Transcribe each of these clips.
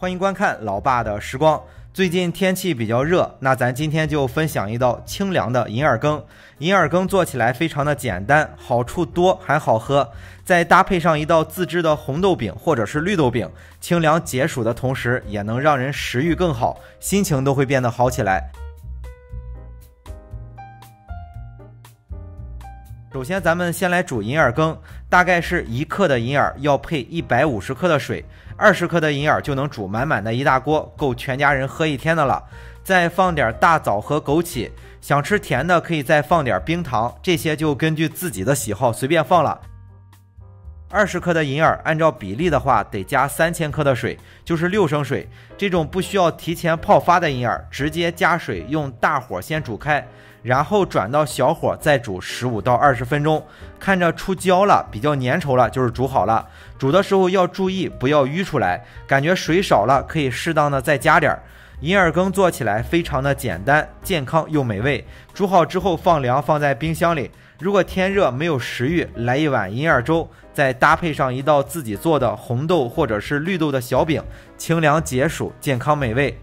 欢迎观看老爸的时光。最近天气比较热，那咱今天就分享一道清凉的银耳羹。银耳羹做起来非常的简单，好处多还好喝，再搭配上一道自制的红豆饼或者是绿豆饼，清凉解暑的同时，也能让人食欲更好，心情都会变得好起来。首先咱们先来煮银耳羹，大概是1克的银耳要配150克的水，20克的银耳就能煮满满的一大锅，够全家人喝1天的了。再放点大枣和枸杞，想吃甜的可以再放点冰糖，这些就根据自己的喜好随便放了。20克的银耳按照比例的话得加3000克的水，就是6升水。这种不需要提前泡发的银耳，直接加水用大火先煮开，然后转到小火再煮15到20分钟，看着出焦了，比较粘稠了，就是煮好了。煮的时候要注意不要淤出来，感觉水少了可以适当的再加点。银耳羹做起来非常的简单，健康又美味。煮好之后放凉，放在冰箱里。如果天热没有食欲，来一碗银耳粥，再搭配上一道自己做的红豆或者是绿豆的小饼，清凉解暑，健康美味。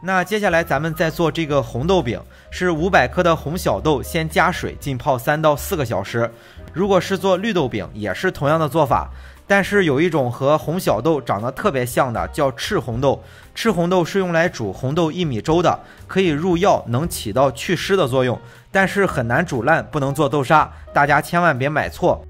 那接下来咱们再做这个红豆饼，是500克的红小豆，先加水浸泡3到4个小时。如果是做绿豆饼，也是同样的做法，但是有一种和红小豆长得特别像的，叫赤红豆。赤红豆是用来煮红豆薏米粥的，可以入药，能起到祛湿的作用，但是很难煮烂，不能做豆沙，大家千万别买错。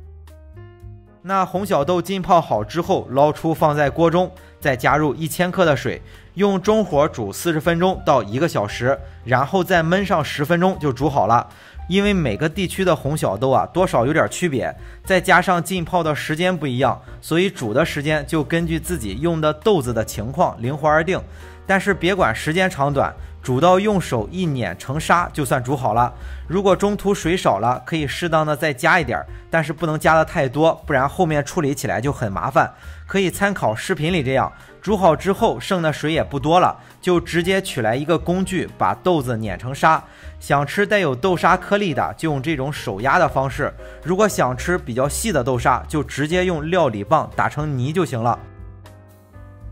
那红小豆浸泡好之后，捞出放在锅中，再加入1000克的水，用中火煮40分钟到1个小时，然后再焖上10分钟就煮好了。因为每个地区的红小豆多少有点区别，再加上浸泡的时间不一样，所以煮的时间就根据自己用的豆子的情况灵活而定。但是别管时间长短，煮到用手一碾成沙就算煮好了。如果中途水少了，可以适当的再加一点，但是不能加的太多，不然后面处理起来就很麻烦。可以参考视频里这样，煮好之后剩的水也不多了，就直接取来一个工具把豆子碾成沙。想吃带有豆沙颗粒的，就用这种手压的方式；如果想吃比较细的豆沙，就直接用料理棒打成泥就行了。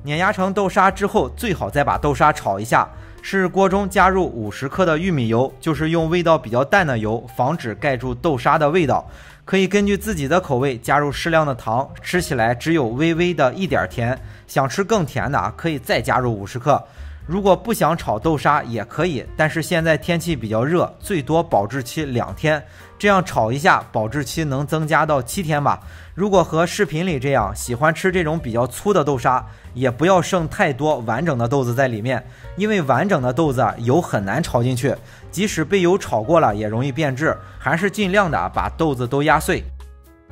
碾压成豆沙之后，最好再把豆沙炒一下，是锅中加入50克的玉米油，就是用味道比较淡的油，防止盖住豆沙的味道。可以根据自己的口味加入适量的糖，吃起来只有微微的一点甜，想吃更甜的可以再加入50克。如果不想炒豆沙也可以，但是现在天气比较热，最多保质期2天，这样炒一下保质期能增加到7天吧。如果和视频里这样喜欢吃这种比较粗的豆沙，也不要剩太多完整的豆子在里面，因为完整的豆子油很难炒进去，即使被油炒过了也容易变质，还是尽量的把豆子都压碎。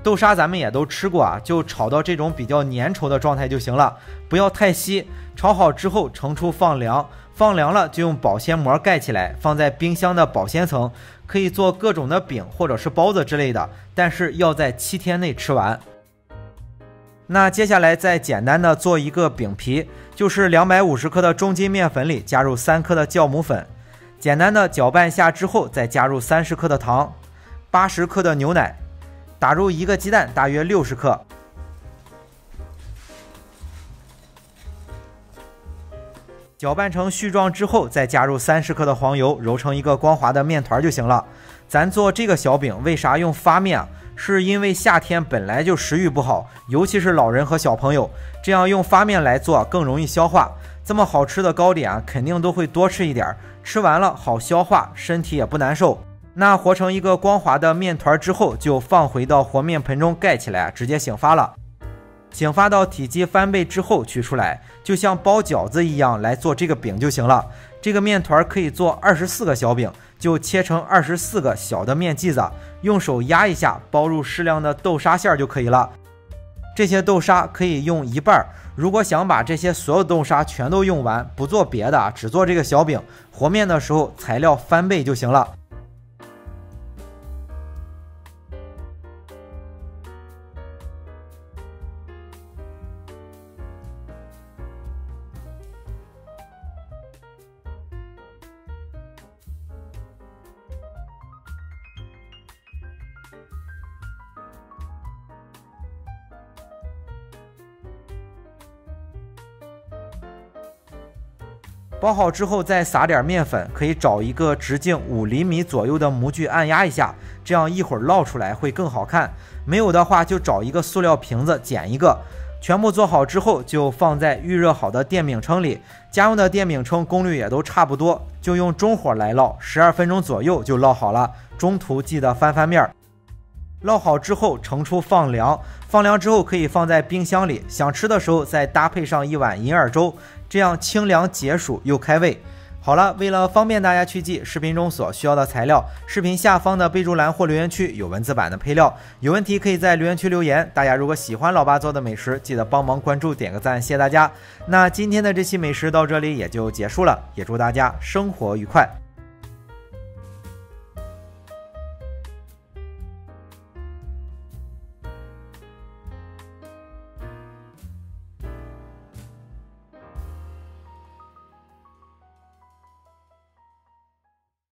豆沙咱们也都吃过就炒到这种比较粘稠的状态就行了，不要太稀。炒好之后盛出放凉，放凉了就用保鲜膜盖起来，放在冰箱的保鲜层，可以做各种的饼或者是包子之类的，但是要在7天内吃完。那接下来再简单的做一个饼皮，就是250克的中筋面粉里加入3克的酵母粉，简单的搅拌下之后，再加入30克的糖，80克的牛奶，打入1个鸡蛋，大约60克。搅拌成絮状之后，再加入30克的黄油，揉成一个光滑的面团就行了。咱做这个小饼为啥用发面是因为夏天本来就食欲不好，尤其是老人和小朋友，这样用发面来做更容易消化。这么好吃的糕点肯定都会多吃一点，吃完了好消化，身体也不难受。那和成一个光滑的面团之后，就放回到和面盆中盖起来，直接醒发了。醒发到体积翻倍之后取出来，就像包饺子一样来做这个饼就行了。这个面团可以做24个小饼，就切成24个小的面剂子，用手压一下，包入适量的豆沙馅就可以了。这些豆沙可以用一半，如果想把这些所有豆沙全都用完，不做别的，只做这个小饼，和面的时候材料翻倍就行了。包好之后再撒点面粉，可以找一个直径5厘米左右的模具按压一下，这样一会儿烙出来会更好看。没有的话就找一个塑料瓶子剪一个。全部做好之后就放在预热好的电饼铛里，家用的电饼铛功率也都差不多，就用中火来烙，12分钟左右就烙好了，中途记得翻翻面。烙好之后盛出放凉，放凉之后可以放在冰箱里，想吃的时候再搭配上一碗银耳粥，这样清凉解暑又开胃。好了，为了方便大家去记视频中所需要的材料，视频下方的备注栏或留言区有文字版的配料，有问题可以在留言区留言。大家如果喜欢老爸做的美食，记得帮忙关注点个赞，谢谢大家。那今天的这期美食到这里也就结束了，也祝大家生活愉快。